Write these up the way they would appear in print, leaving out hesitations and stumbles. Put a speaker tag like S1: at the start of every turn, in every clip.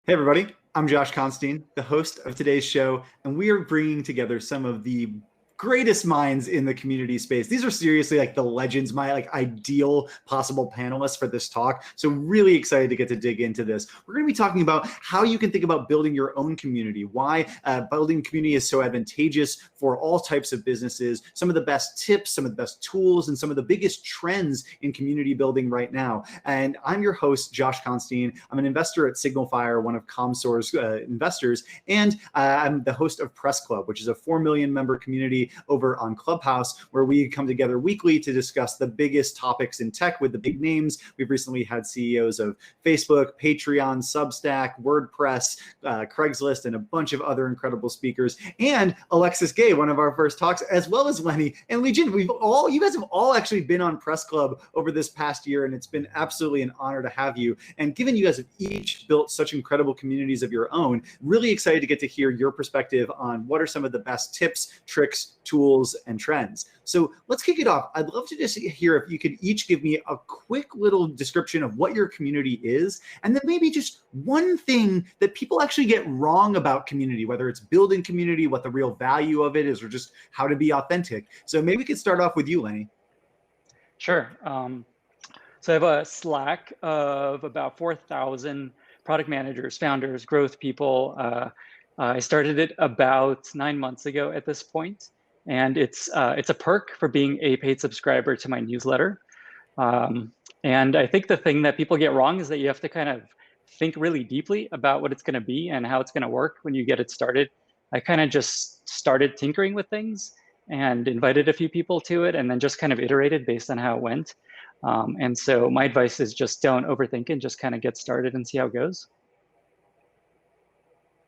S1: Hey everybody, I'm Josh Constine, the host of today's show, and we are bringing together some of the greatest minds in the community space. These are seriously like the legends, my ideal possible panelists for this talk. So really excited to get to dig into this. We're going to be talking about how you can think about building your own community, why building community is so advantageous for all types of businesses, some of the best tips, some of the best tools, and some of the biggest trends in community building right now. And I'm your host, Josh Constine. I'm an investor at SignalFire, one of ComSore's investors, and I'm the host of Press Club, which is a 4 million member community over on Clubhouse, where we come together weekly to discuss the biggest topics in tech with the big names. We've recently had CEOs of Facebook, Patreon, Substack, WordPress, Craigslist, and a bunch of other incredible speakers, and Alexis Gay, one of our first talks, as well as Lenny and Leigh Jin. You guys have all actually been on Press Club over this past year, and it's been absolutely an honor to have you. And given you guys have each built such incredible communities of your own, really excited to get to hear your perspective on what are some of the best tips, tricks, tools, and trends. So let's kick it off. I'd love to just hear if you could each give me a quick little description of what your community is, and then maybe just one thing that people actually get wrong about community, whether it's building community, what the real value of it is, or just how to be authentic. So maybe we could start off with you, Lenny.
S2: Sure. So I have a Slack of about 4,000 product managers, founders, growth people. I started it about 9 months ago at this point. And it's a perk for being a paid subscriber to my newsletter. And I think the thing that people get wrong is that you have to kind of think really deeply about what it's going to be and how it's going to work when you get it started. I kind of just started tinkering with things and invited a few people to it, and then just kind of iterated based on how it went. And so my advice is just don't overthink it, just kind of get started and see how it goes.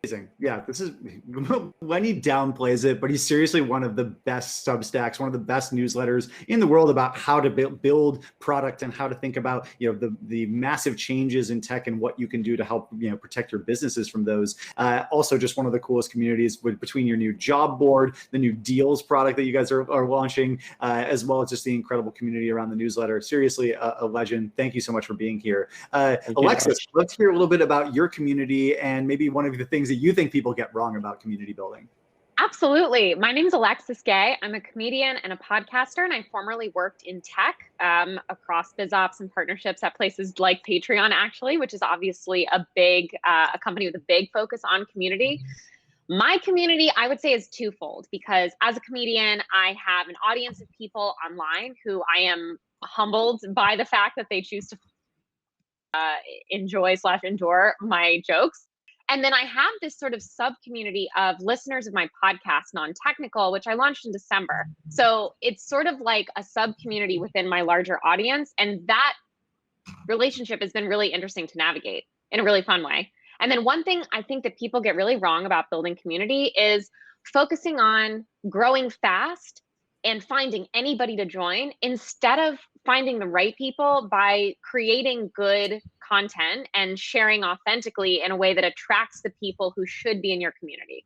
S1: Amazing. Yeah, this is Lenny downplays it, but he's seriously one of the best Substacks, one of the best newsletters in the world about how to build product and how to think about the massive changes in tech and what you can do to help protect your businesses from those. Also, just one of the coolest communities between your new job board, the new deals product that you guys are launching, as well as just the incredible community around the newsletter. Seriously, a legend. Thank you so much for being here, Alexis. Let's hear a little bit about your community and maybe one of the things that you think people get wrong about community building.
S3: Absolutely. My name is Alexis Gay. I'm a comedian and a podcaster, and I formerly worked in tech across BizOps and partnerships at places like Patreon, actually, which is obviously a company with a big focus on community. My community, I would say, is twofold, because as a comedian, I have an audience of people online who I am humbled by the fact that they choose to enjoy/endure my jokes. And then I have this sort of sub-community of listeners of my podcast, Non-Technical, which I launched in December. So it's sort of like a sub-community within my larger audience. And that relationship has been really interesting to navigate in a really fun way. And then one thing I think that people get really wrong about building community is focusing on growing fast and finding anybody to join instead of finding the right people by creating good content and sharing authentically in a way that attracts the people who should be in your community.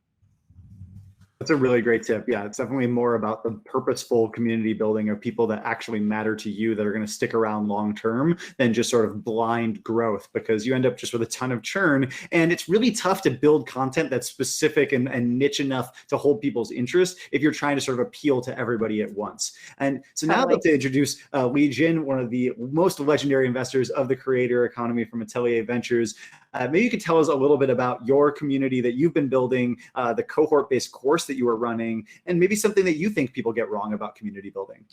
S1: That's a really great tip. Yeah, it's definitely more about the purposeful community building of people that actually matter to you, that are going to stick around long term, than just sort of blind growth, because you end up just with a ton of churn. And it's really tough to build content that's specific and niche enough to hold people's interest if you're trying to sort of appeal to everybody at once. And so now I'd like to introduce Leigh Jin, one of the most legendary investors of the creator economy from Atelier Ventures. Maybe you could tell us a little bit about your community that you've been building, the cohort-based course that you were running, and maybe something that you think people get wrong about community building.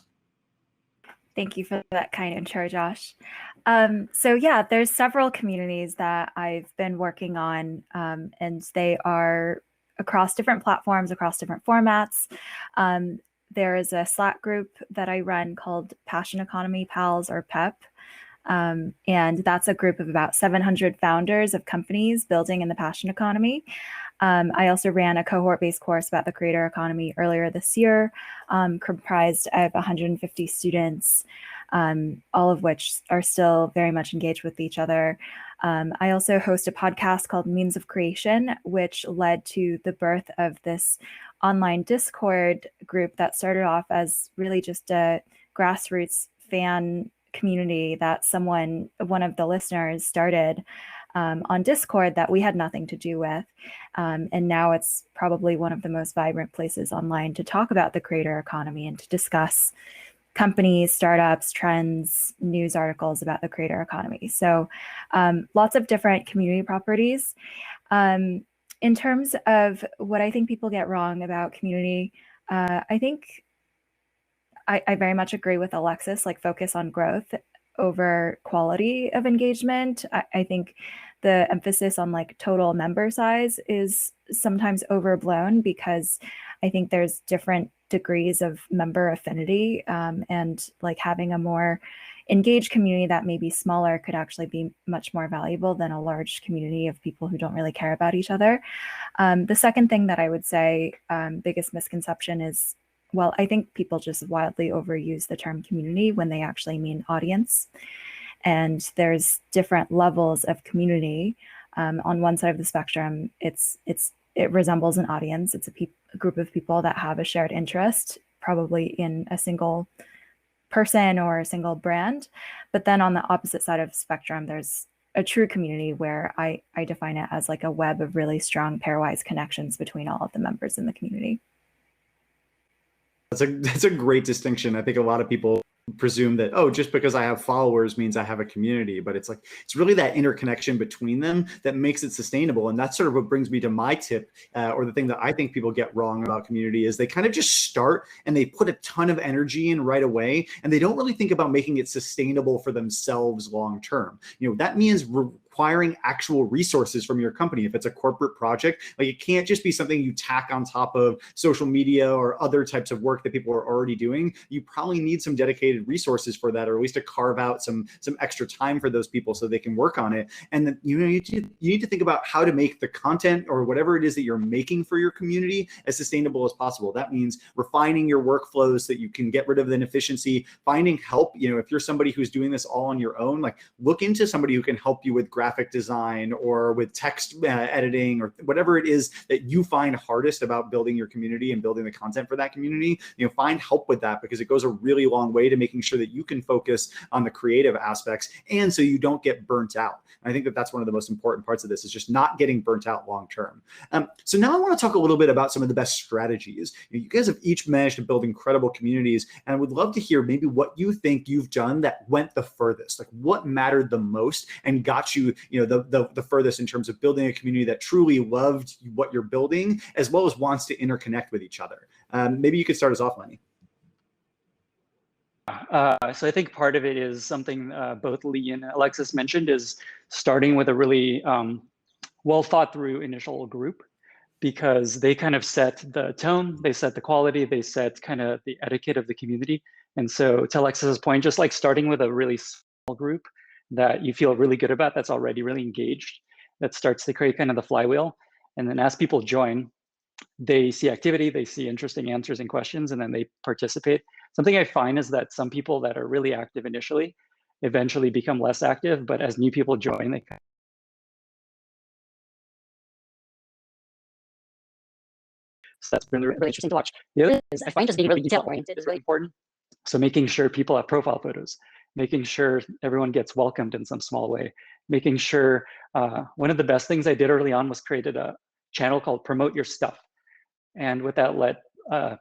S4: Thank you for that kind intro, Josh. So yeah, there's several communities that I've been working on, and they are across different platforms, across different formats. There is a Slack group that I run called Passion Economy Pals, or PEP. And that's a group of about 700 founders of companies building in the passion economy. I also ran a cohort-based course about the creator economy earlier this year, comprised of 150 students, all of which are still very much engaged with each other. I also host a podcast called Means of Creation, which led to the birth of this online Discord group that started off as really just a grassroots fan community that one of the listeners started. on Discord that we had nothing to do with. And now it's probably one of the most vibrant places online to talk about the creator economy and to discuss companies, startups, trends, news articles about the creator economy. So lots of different community properties. In terms of what I think people get wrong about community, I think I very much agree with Alexis, like focus on growth over quality of engagement. I think the emphasis on like total member size is sometimes overblown because I think there's different degrees of member affinity, and like having a more engaged community that may be smaller could actually be much more valuable than a large community of people who don't really care about each other. The second thing that I would say, biggest misconception is, well, I think people just wildly overuse the term community when they actually mean audience. And there's different levels of community. On one side of the spectrum, it resembles an audience. It's a group of people that have a shared interest, probably in a single person or a single brand. But then on the opposite side of the spectrum, there's a true community where I define it as like a web of really strong pairwise connections between all of the members in the community.
S1: That's a great distinction. I think a lot of people presume that, oh, just because I have followers means I have a community, but it's like, it's really that interconnection between them that makes it sustainable. And that's sort of what brings me to my tip, or the thing that I think people get wrong about community is they kind of just start and they put a ton of energy in right away, and they don't really think about making it sustainable for themselves long-term. You know, that means requiring actual resources from your company. If it's a corporate project, like it can't just be something you tack on top of social media or other types of work that people are already doing. You probably need some dedicated resources for that, or at least to carve out some extra time for those people so they can work on it. And then, you know, you need to think about how to make the content or whatever it is that you're making for your community as sustainable as possible. That means refining your workflows so that you can get rid of the inefficiency, finding help. You know, if you're somebody who's doing this all on your own, like look into somebody who can help you with graphic design or with text editing or whatever it is that you find hardest about building your community and building the content for that community. You know, find help with that, because it goes a really long way to making sure that you can focus on the creative aspects, and so you don't get burnt out. And I think that that's one of the most important parts of this, is just not getting burnt out long term. So now I want to talk a little bit about some of the best strategies. You guys have each managed to build incredible communities, and I would love to hear maybe what you think you've done that went the furthest, like what mattered the most and got you, you know, the furthest in terms of building a community that truly loved what you're building, as well as wants to interconnect with each other. Maybe you could start us off, Lenny.
S2: So I think part of it is something both Leigh and Alexis mentioned, is starting with a really well thought through initial group, because they kind of set the tone, they set the quality, they set kind of the etiquette of the community. And so to Alexis's point, just like starting with a really small group that you feel really good about, that's already really engaged, that starts to create kind of the flywheel. And then as people join, they see activity, they see interesting answers and questions, and then they participate. Something I find is that some people that are really active initially eventually become less active, but as new people join, they kind of... So that's been really interesting to watch. The other is I find just being really detail oriented is really important. So making sure people have profile photos, making sure everyone gets welcomed in some small way, making sure one of the best things I did early on was created a channel called Promote Your Stuff. And what that let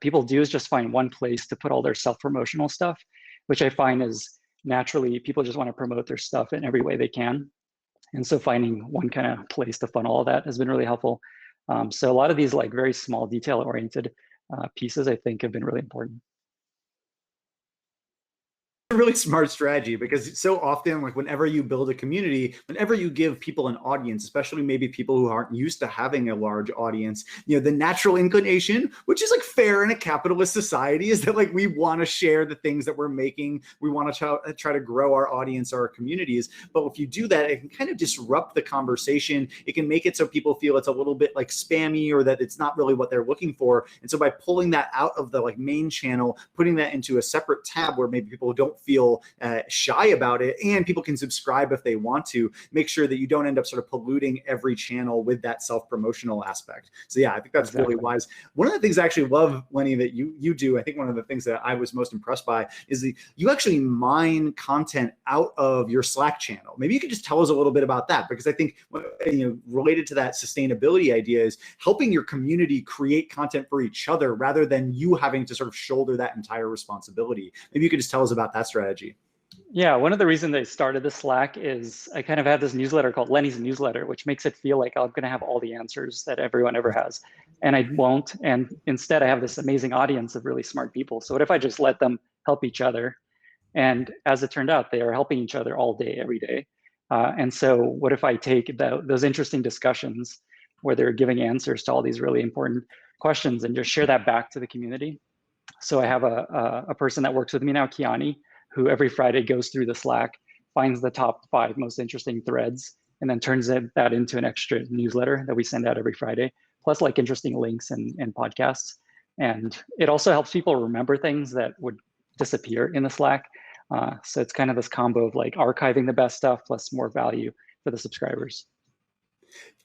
S2: people do is just find one place to put all their self-promotional stuff, which I find is naturally people just want to promote their stuff in every way they can. And so finding one kind of place to funnel all that has been really helpful. So a lot of these like very small detail-oriented pieces I think have been really important.
S1: A really smart strategy, because so often, like whenever you build a community, whenever you give people an audience, especially maybe people who aren't used to having a large audience, you know, the natural inclination, which is like fair in a capitalist society, is that like we want to share the things that we're making. We want to try to grow our audience, our communities. But if you do that, it can kind of disrupt the conversation. It can make it so people feel it's a little bit like spammy, or that it's not really what they're looking for. And so by pulling that out of the like main channel, putting that into a separate tab where maybe people don't feel shy about it, and people can subscribe if they want to. Make sure that you don't end up sort of polluting every channel with that self-promotional aspect. So yeah, I think that's really wise. One of the things I actually love, Lenny, that you do, I think one of the things that I was most impressed by is that you actually mine content out of your Slack channel. Maybe you could just tell us a little bit about that, because I think, you know, related to that sustainability idea is helping your community create content for each other rather than you having to sort of shoulder that entire responsibility. Maybe you could just tell us about that strategy.
S2: Yeah, one of the reasons I started the Slack is I kind of have this newsletter called Lenny's Newsletter, which makes it feel like I'm going to have all the answers that everyone ever has. And I won't. And instead, I have this amazing audience of really smart people. So what if I just let them help each other? And as it turned out, they are helping each other all day, every day. And so what if I take those interesting discussions where they're giving answers to all these really important questions and just share that back to the community? So I have a person that works with me now, Kiani, who every Friday goes through the Slack, finds the top 5 most interesting threads, and then turns that into an extra newsletter that we send out every Friday, plus like interesting links and podcasts. And it also helps people remember things that would disappear in the Slack. So it's kind of this combo of like archiving the best stuff plus more value for the subscribers.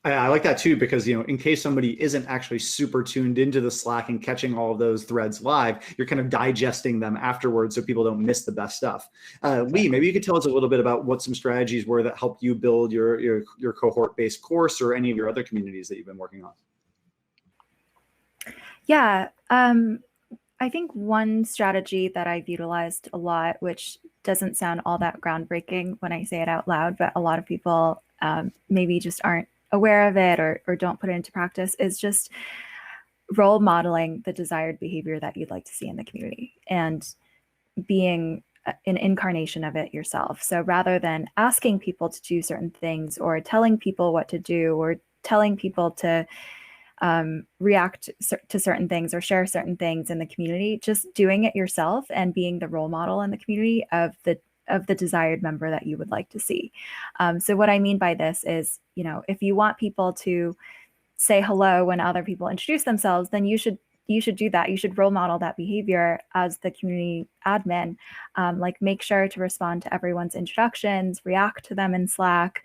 S1: I like that too, because, you know, in case somebody isn't actually super tuned into the Slack and catching all of those threads live, you're kind of digesting them afterwards so people don't miss the best stuff. Leigh, maybe you could tell us a little bit about what some strategies were that helped you build your cohort-based course or any of your other communities that you've been working on.
S4: Yeah, I think one strategy that I've utilized a lot, which doesn't sound all that groundbreaking when I say it out loud, but a lot of people maybe just aren't aware of it or don't put it into practice, is just role modeling the desired behavior that you'd like to see in the community and being an incarnation of it yourself. So rather than asking people to do certain things or telling people what to do or telling people to react to certain things or share certain things in the community, just doing it yourself and being the role model in the community of the desired member that you would like to see. So what I mean by this is, you know, if you want people to say hello when other people introduce themselves, then you should do that. You should role model that behavior as the community admin. Like make sure to respond to everyone's introductions, react to them in Slack,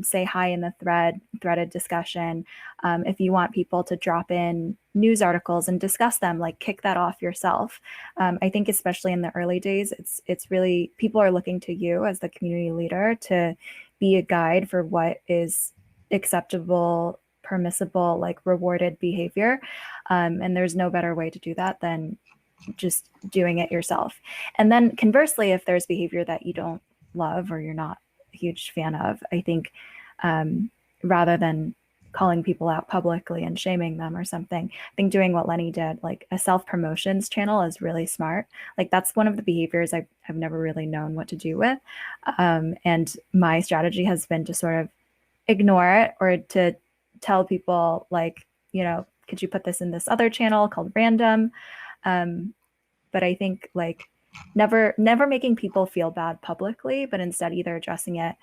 S4: say hi in the threaded discussion. If you want people to drop in news articles and discuss them, like kick that off yourself. I think especially in the early days, it's really, people are looking to you as the community leader to be a guide for what is acceptable, permissible, like rewarded behavior. And there's no better way to do that than just doing it yourself. And then conversely, if there's behavior that you don't love or you're not a huge fan of, I think rather than calling people out publicly and shaming them or something, I think doing what Lenny did, like a self-promotions channel, is really smart. Like that's one of the behaviors I've never really known what to do with. And my strategy has been to sort of ignore it or to tell people like, you know, could you put this in this other channel called random? But I think like never making people feel bad publicly, but instead either addressing it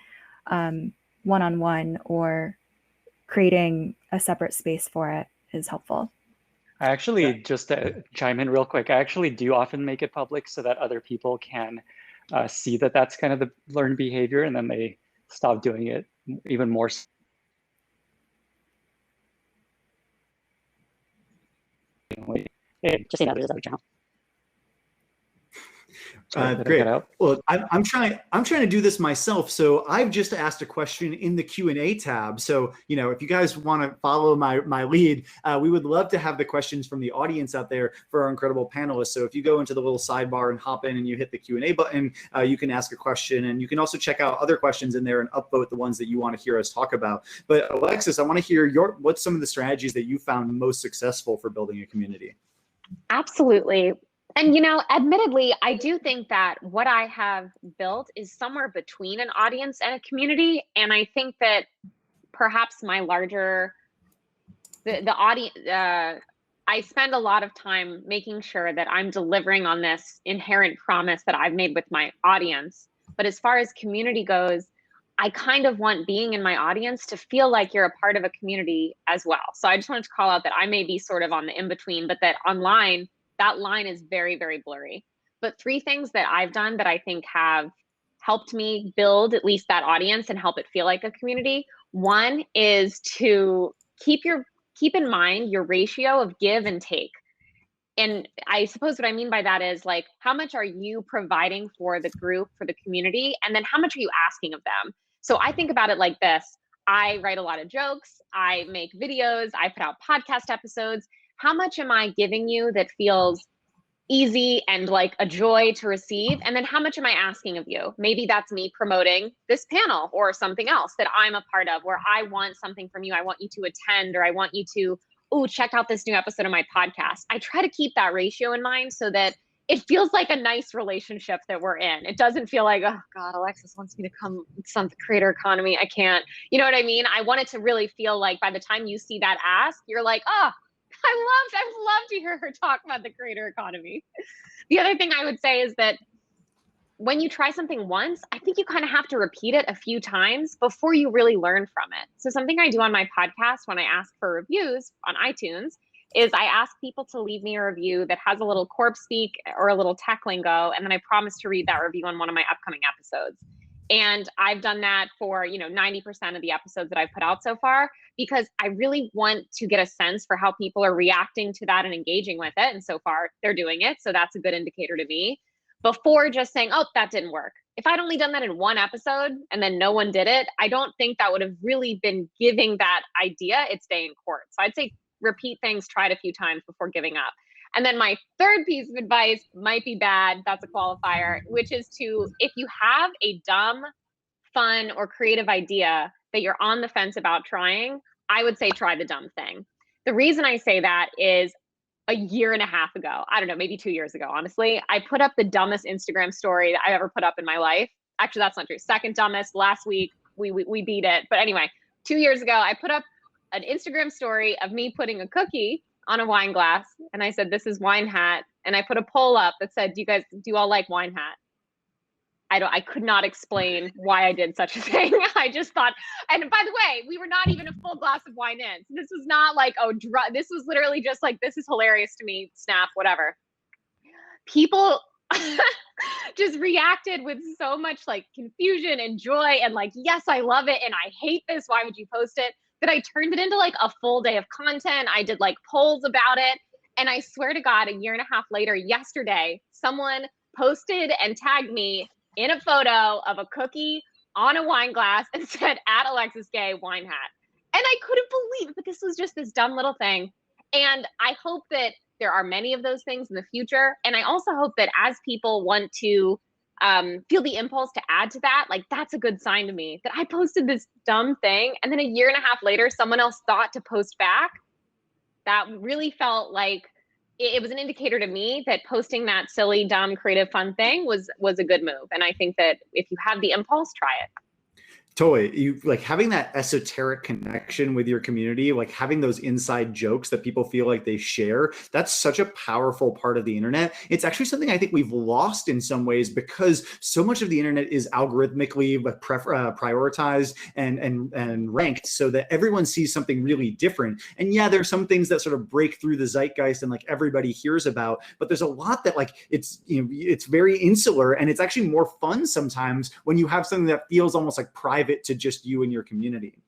S4: one-on-one or creating a separate space for it is helpful.
S2: I actually, just to chime in real quick, I actually do often make it public so that other people can see that that's kind of the learned behavior, and then they stop doing it even more. Just say that as our channel.
S1: Great. Well, I'm trying to do this myself. So I've just asked a question in the Q&A tab. So, you know, if you guys want to follow my lead, we would love to have the questions from the audience out there for our incredible panelists. So if you go into the little sidebar and hop in and you hit the Q&A button, you can ask a question, and you can also check out other questions in there and upvote the ones that you want to hear us talk about. But Alexis, I want to hear what's some of the strategies that you found most successful for building a community?
S3: Absolutely. And, you know, admittedly, I do think that what I have built is somewhere between an audience and a community. And I think that perhaps my larger, the audience, I spend a lot of time making sure that I'm delivering on this inherent promise that I've made with my audience. But as far as community goes, I kind of want being in my audience to feel like you're a part of a community as well. So I just wanted to call out that I may be sort of on the in-between, but that online, that line is very, very blurry. but 3 things that I've done that I think have helped me build at least that audience and help it feel like a community. One is to keep in mind your ratio of give and take. And I suppose what I mean by that is like, how much are you providing for the group, for the community? And then how much are you asking of them? So I think about it like this. I write a lot of jokes. I make videos. I put out podcast episodes. How much am I giving you that feels easy and like a joy to receive? And then how much am I asking of you? Maybe that's me promoting this panel or something else that I'm a part of, where I want something from you. I want you to attend, or I want you to, check out this new episode of my podcast. I try to keep that ratio in mind so that it feels like a nice relationship that we're in. It doesn't feel like, oh God, Alexis wants me to come some creator economy. I can't, you know what I mean? I want it to really feel like by the time you see that ask, you're like, oh, I've loved to hear her talk about the creator economy. The other thing I would say is that when you try something once, I think you kind of have to repeat it a few times before you really learn from it. So something I do on my podcast when I ask for reviews on iTunes is I ask people to leave me a review that has a little corp speak or a little tech lingo, and then I promise to read that review on one of my upcoming episodes. And I've done that for, 90% of the episodes that I've put out so far, because I really want to get a sense for how people are reacting to that and engaging with it. And so far they're doing it. So that's a good indicator to me, before just saying, oh, that didn't work. If I'd only done that in one episode and then no one did it, I don't think that would have really been giving that idea its day in court. So I'd say repeat things, try it a few times before giving up. And then my third piece of advice might be bad, that's a qualifier, which is to, if you have a dumb, fun, or creative idea that you're on the fence about trying, I would say try the dumb thing. The reason I say that is a year and a half ago, I don't know, maybe 2 years ago, honestly, I put up the dumbest Instagram story that I've ever put up in my life. Actually, that's not true. Second dumbest. Last week, we beat it. But anyway, 2 years ago, I put up an Instagram story of me putting a cookie on a wine glass. And I said, this is Wine Hat. And I put a poll up that said, do you all like Wine Hat? I could not explain why I did such a thing. I just thought, and by the way, we were not even a full glass of wine in. So this was not like, this was literally just like, this is hilarious to me, snap, whatever. People just reacted with so much like confusion and joy and like, yes, I love it. And I hate this. Why would you post it? That I turned it into like a full day of content. I did like polls about it. And I swear to God, a year and a half later, yesterday, someone posted and tagged me in a photo of a cookie on a wine glass and said, @Alexis Gay, Wine Hat. And I couldn't believe it, but this was just this dumb little thing. And I hope that there are many of those things in the future. And I also hope that as people want to feel the impulse to add to that, like that's a good sign to me that I posted this dumb thing. And then a year and a half later, someone else thought to post back. That really felt like it was an indicator to me that posting that silly, dumb, creative, fun thing was a good move. And I think that if you have the impulse, try it.
S1: Totally. You like having that esoteric connection with your community, like having those inside jokes that people feel like they share. That's such a powerful part of the internet. It's actually something I think we've lost in some ways because so much of the internet is algorithmically prioritized and ranked so that everyone sees something really different. And yeah, there are some things that sort of break through the zeitgeist and like everybody hears about, but there's a lot that like it's very insular, and it's actually more fun sometimes when you have something that feels almost like private to just you and your community.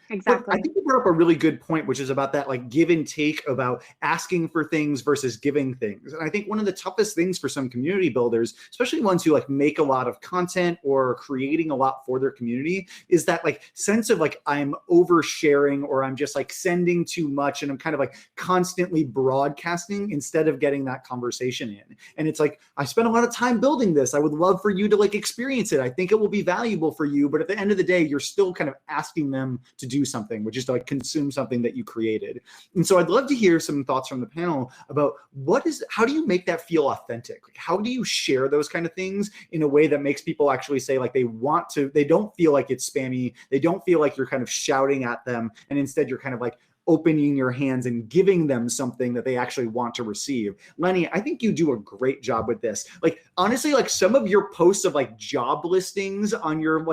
S3: Exactly.
S1: I think you brought up a really good point, which is about that like give and take, about asking for things versus giving things. And I think one of the toughest things for some community builders, especially ones who like make a lot of content or creating a lot for their community, is that like sense of like I'm oversharing or I'm just like sending too much and I'm kind of like constantly broadcasting instead of getting that conversation in. And it's like, I spent a lot of time building this. I would love for you to like experience it. I think it will be valuable for you. But at the end of the day, you're still kind of asking them to do something, which is to like consume something that you created. And so I'd love to hear some thoughts from the panel about how do you make that feel authentic? Like, how do you share those kind of things in a way that makes people actually say like they don't feel like it's spammy. They don't feel like you're kind of shouting at them. And instead you're kind of like opening your hands and giving them something that they actually want to receive. Lenny, I think you do a great job with this. Like, honestly, like some of your posts of like job listings on your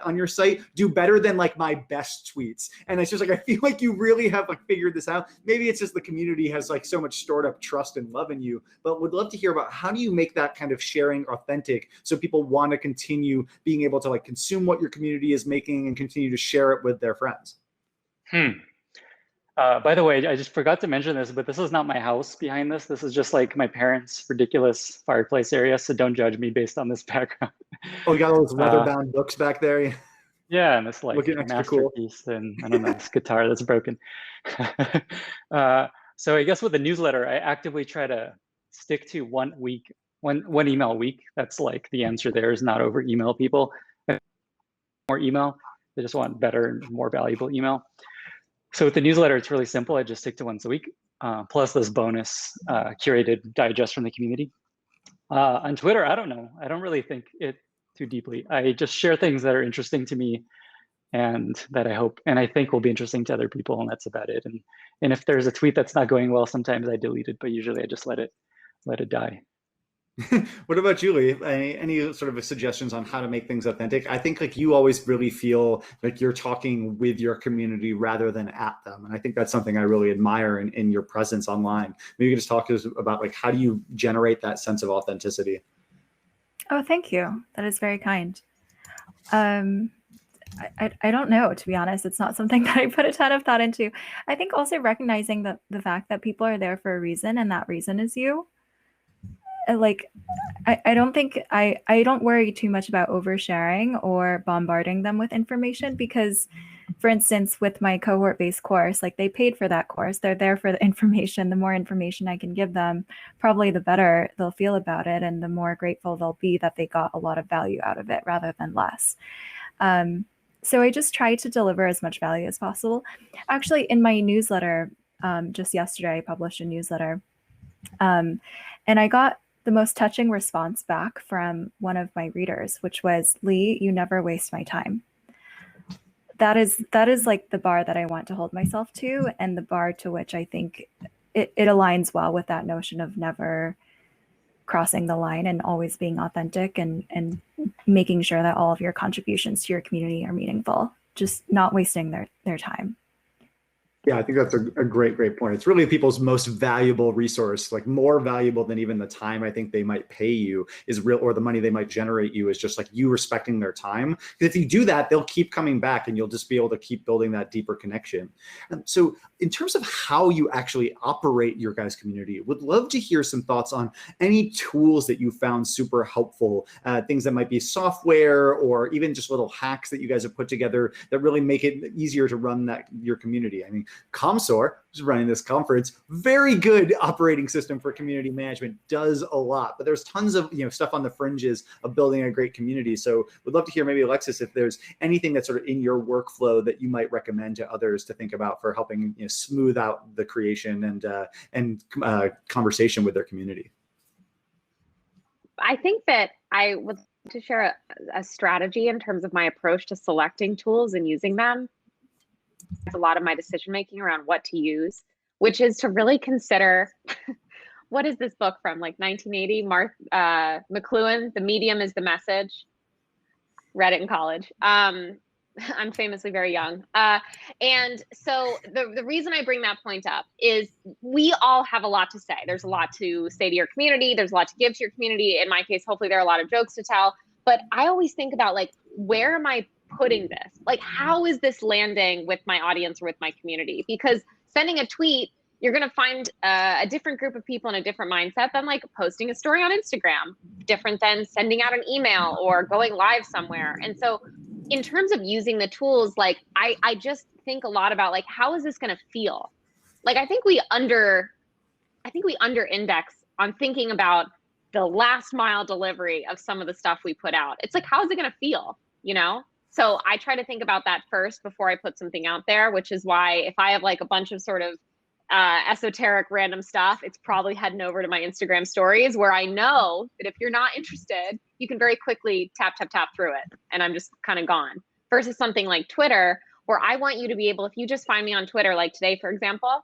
S1: on your site do better than like my best tweets. And it's just like, I feel like you really have like figured this out. Maybe it's just the community has like so much stored up trust and love in you, but would love to hear about how do you make that kind of sharing authentic so people want to continue being able to like consume what your community is making and continue to share it with their friends.
S2: By the way, I just forgot to mention this, but this is not my house behind this. This is just like my parents' ridiculous fireplace area. So don't judge me based on this background.
S1: Oh, you got all those leather-bound books back there.
S2: Yeah, and this like masterpiece, cool. And I don't know, this guitar that's broken. So I guess with the newsletter, I actively try to stick to one email a week. That's like the answer there is not over email people. More email. They just want better and more valuable email. So with the newsletter, it's really simple. I just stick to once a week, plus this bonus curated digest from the community. On Twitter, I don't know. I don't really think it too deeply. I just share things that are interesting to me and that I hope and I think will be interesting to other people, and that's about it. And if there's a tweet that's not going well, sometimes I delete it, but usually I just let it die.
S1: What about you, Leigh? Any sort of suggestions on how to make things authentic? I think like you always really feel like you're talking with your community rather than at them. And I think that's something I really admire in your presence online. Maybe you can just talk to us about like, how do you generate that sense of authenticity?
S4: Oh, thank you. That is very kind. I don't know, to be honest. It's not something that I put a ton of thought into. I think also recognizing the fact that people are there for a reason, and that reason is you. Like, I don't think I don't worry too much about oversharing or bombarding them with information because, for instance, with my cohort-based course, like they paid for that course. They're there for the information. The more information I can give them, probably the better they'll feel about it, and the more grateful they'll be that they got a lot of value out of it rather than less. So I just try to deliver as much value as possible. Actually, in my newsletter, just yesterday, I published a newsletter, and I got the most touching response back from one of my readers, which was, "Leigh, you never waste my time." That is like the bar that I want to hold myself to, and the bar to which I think it aligns well with that notion of never crossing the line and always being authentic and making sure that all of your contributions to your community are meaningful, just not wasting their time.
S1: Yeah, I think that's a great point. It's really people's most valuable resource, like more valuable than even the time I think they might pay you is real, or the money they might generate you is just like you respecting their time. Because if you do that, they'll keep coming back and you'll just be able to keep building that deeper connection. So in terms of how you actually operate your guys' community, would love to hear some thoughts on any tools that you found super helpful, things that might be software or even just little hacks that you guys have put together that really make it easier to run your community. I mean, ComSor, who's running this conference, very good operating system for community management, does a lot, but there's tons of stuff on the fringes of building a great community. So we'd love to hear maybe, Alexis, if there's anything that's sort of in your workflow that you might recommend to others to think about for helping smooth out the creation and conversation with their community.
S3: I think that I would like to share a strategy in terms of my approach to selecting tools and using them. A lot of my decision making around what to use, which is to really consider what is this book from, like 1980, McLuhan, The Medium is the Message. Read it in college. I'm famously very young. And so the reason I bring that point up is we all have a lot to say. There's a lot to say to your community. There's a lot to give to your community. In my case, hopefully there are a lot of jokes to tell. But I always think about, like, where am I putting this? Like, how is this landing with my audience or with my community? Because sending a tweet, you're going to find a different group of people in a different mindset than like posting a story on Instagram, different than sending out an email or going live somewhere. And so in terms of using the tools, like I just think a lot about, like, how is this going to feel? Like, I think we under index on thinking about the last mile delivery of some of the stuff we put out. It's like, how is it going to feel, So I try to think about that first before I put something out there, which is why if I have like a bunch of sort of esoteric random stuff, it's probably heading over to my Instagram stories, where I know that if you're not interested, you can very quickly tap through it and I'm just kind of gone. Versus something like Twitter, where I want you to be able, if you just find me on Twitter, like today, for example,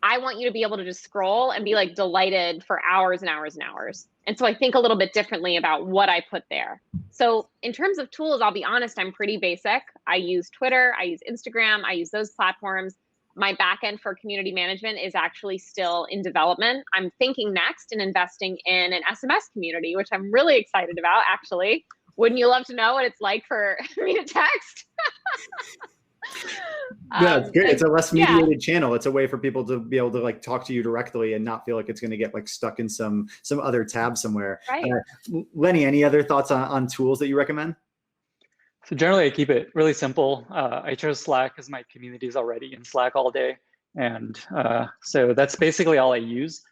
S3: I want you to be able to just scroll and be like delighted for hours and hours and hours. And so I think a little bit differently about what I put there. So in terms of tools, I'll be honest, I'm pretty basic. I use Twitter, I use Instagram, I use those platforms. My backend for community management is actually still in development. I'm thinking next in investing in an SMS community, which I'm really excited about, actually. Wouldn't you love to know what it's like for me to text?
S1: Yeah, it's good. It's a less mediated channel. It's a way for people to be able to like talk to you directly and not feel like it's going to get like stuck in some other tab somewhere.
S3: Right.
S1: Lenny, any other thoughts on tools that you recommend?
S2: So generally, I keep it really simple. I chose Slack because my community is already in Slack all day. And so that's basically all I use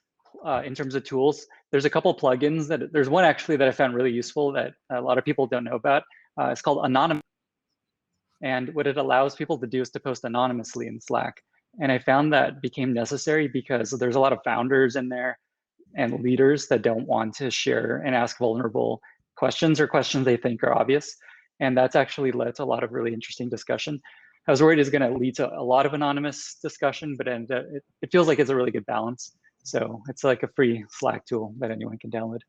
S2: in terms of tools. There's a couple plugins there's one actually that I found really useful that a lot of people don't know about. It's called Anonymous. And what it allows people to do is to post anonymously in Slack. And I found that became necessary because there's a lot of founders in there and leaders that don't want to share and ask vulnerable questions or questions they think are obvious. And that's actually led to a lot of really interesting discussion. I was worried it's going to lead to a lot of anonymous discussion, but it feels like it's a really good balance. So it's like a free Slack tool that anyone can download.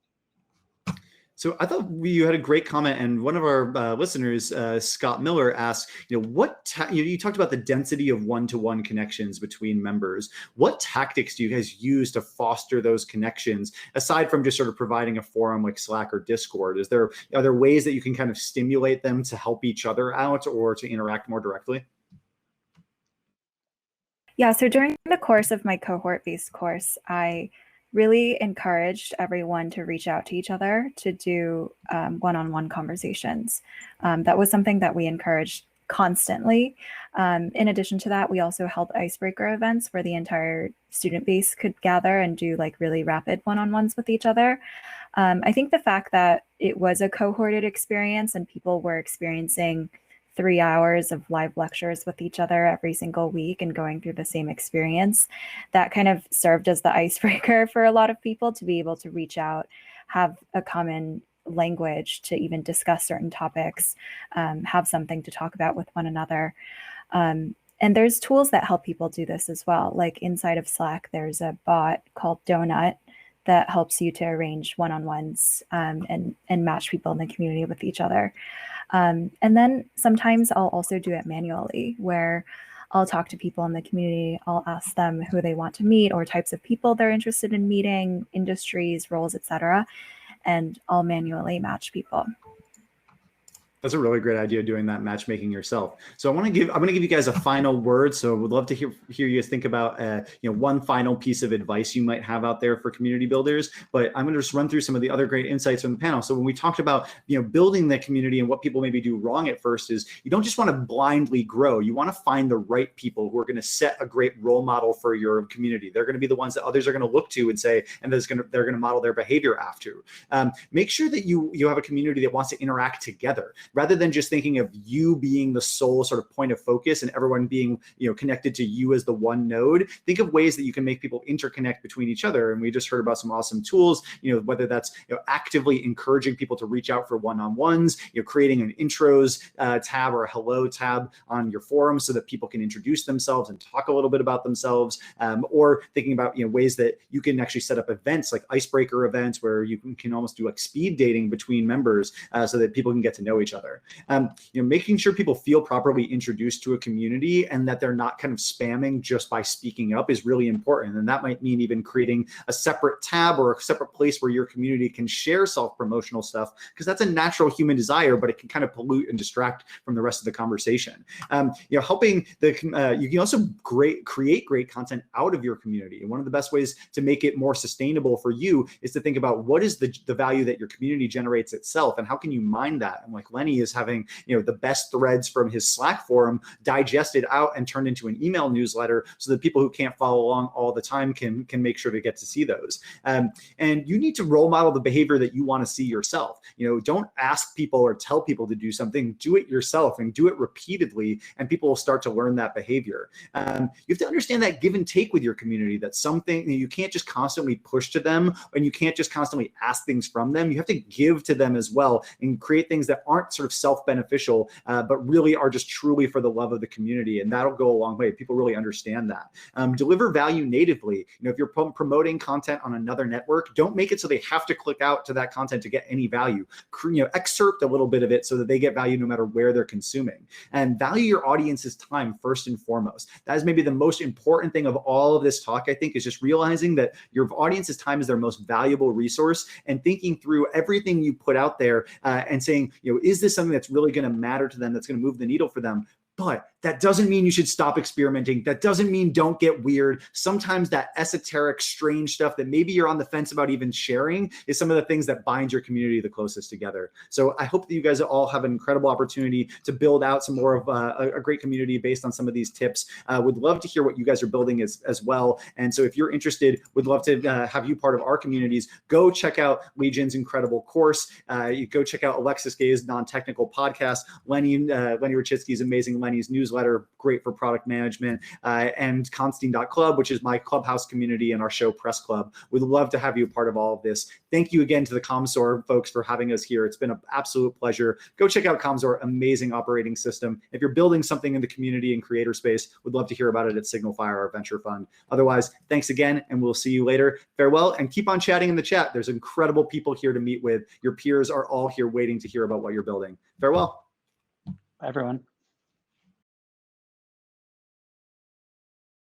S1: So I thought you had a great comment, and one of our listeners, Scott Miller, asked, you talked about the density of one-to-one connections between members. What tactics do you guys use to foster those connections, aside from just sort of providing a forum like Slack or Discord? Are there ways that you can kind of stimulate them to help each other out or to interact more directly?
S4: Yeah, so during the course of my cohort-based course, I really encouraged everyone to reach out to each other to do one-on-one conversations. That was something that we encouraged constantly. In addition to that, we also held icebreaker events where the entire student base could gather and do like really rapid one-on-ones with each other. I think the fact that it was a cohorted experience and people were experiencing 3 hours of live lectures with each other every single week and going through the same experience, that kind of served as the icebreaker for a lot of people to be able to reach out, have a common language to even discuss certain topics, have something to talk about with one another. And there's tools that help people do this as well. Like inside of Slack, there's a bot called Donut that helps you to arrange one-on-ones and match people in the community with each other. And then sometimes I'll also do it manually, where I'll talk to people in the community. I'll ask them who they want to meet or types of people they're interested in meeting, industries, roles, etc. And I'll manually match people.
S1: That's a really great idea, doing that matchmaking yourself. So I'm going to give you guys a final word. So would love to hear you guys think about one final piece of advice you might have out there for community builders. But I'm going to just run through some of the other great insights from the panel. So when we talked about building the community and what people maybe do wrong at first is you don't just want to blindly grow. You want to find the right people who are going to set a great role model for your community. They're going to be the ones that others are going to look to and say, and they're going to model their behavior after. Make sure that you have a community that wants to interact together, rather than just thinking of you being the sole sort of point of focus and everyone being connected to you as the one node. Think of ways that you can make people interconnect between each other. And we just heard about some awesome tools, whether that's actively encouraging people to reach out for one-on-ones, creating an intros tab or a hello tab on your forum so that people can introduce themselves and talk a little bit about themselves, or thinking about ways that you can actually set up events like icebreaker events where you can almost do like speed dating between members so that people can get to know each other. Making sure people feel properly introduced to a community and that they're not kind of spamming just by speaking up is really important. And that might mean even creating a separate tab or a separate place where your community can share self-promotional stuff, because that's a natural human desire, but it can kind of pollute and distract from the rest of the conversation. Helping you can also create great content out of your community. And one of the best ways to make it more sustainable for you is to think about what is the value that your community generates itself, and how can you mine that? And like Lenny is having the best threads from his Slack forum digested out and turned into an email newsletter so that people who can't follow along all the time can make sure to get to see those. And you need to role model the behavior that you want to see yourself. Don't ask people or tell people to do something. Do it yourself and do it repeatedly, and people will start to learn that behavior. You have to understand that give and take with your community. That's something you can't just constantly push to them, and you can't just constantly ask things from them. You have to give to them as well and create things that aren't sort of self-beneficial, but really are just truly for the love of the community. And that'll go a long way. People really understand that. Deliver value natively. If you're promoting content on another network, don't make it so they have to click out to that content to get any value. Excerpt a little bit of it so that they get value no matter where they're consuming. And value your audience's time first and foremost. That is maybe the most important thing of all of this talk, I think, is just realizing that your audience's time is their most valuable resource, and thinking through everything you put out there and saying, is this something that's really going to matter to them, that's going to move the needle for them? But that doesn't mean you should stop experimenting. That doesn't mean don't get weird. Sometimes that esoteric, strange stuff that maybe you're on the fence about even sharing is some of the things that bind your community the closest together. So I hope that you guys all have an incredible opportunity to build out some more of a great community based on some of these tips. Would love to hear what you guys are building as well. And so if you're interested, would love to have you part of our communities. Go check out Leigh Jin's incredible course. You go check out Alexis Gay's non-technical podcast, Lenny Rachitsky's amazing Lenny's newsletter, great for product management, and Constine.club, which is my clubhouse community and our show Press Club. We'd love to have you a part of all of this. Thank you again to the ComSor folks for having us here. It's been an absolute pleasure. Go check out ComSor, amazing operating system. If you're building something in the community and creator space, we'd love to hear about it at Signal Fire, our venture fund. Otherwise, thanks again, and we'll see you later. Farewell, and keep on chatting in the chat. There's incredible people here to meet with. Your peers are all here waiting to hear about what you're building. Farewell.
S2: Bye, everyone.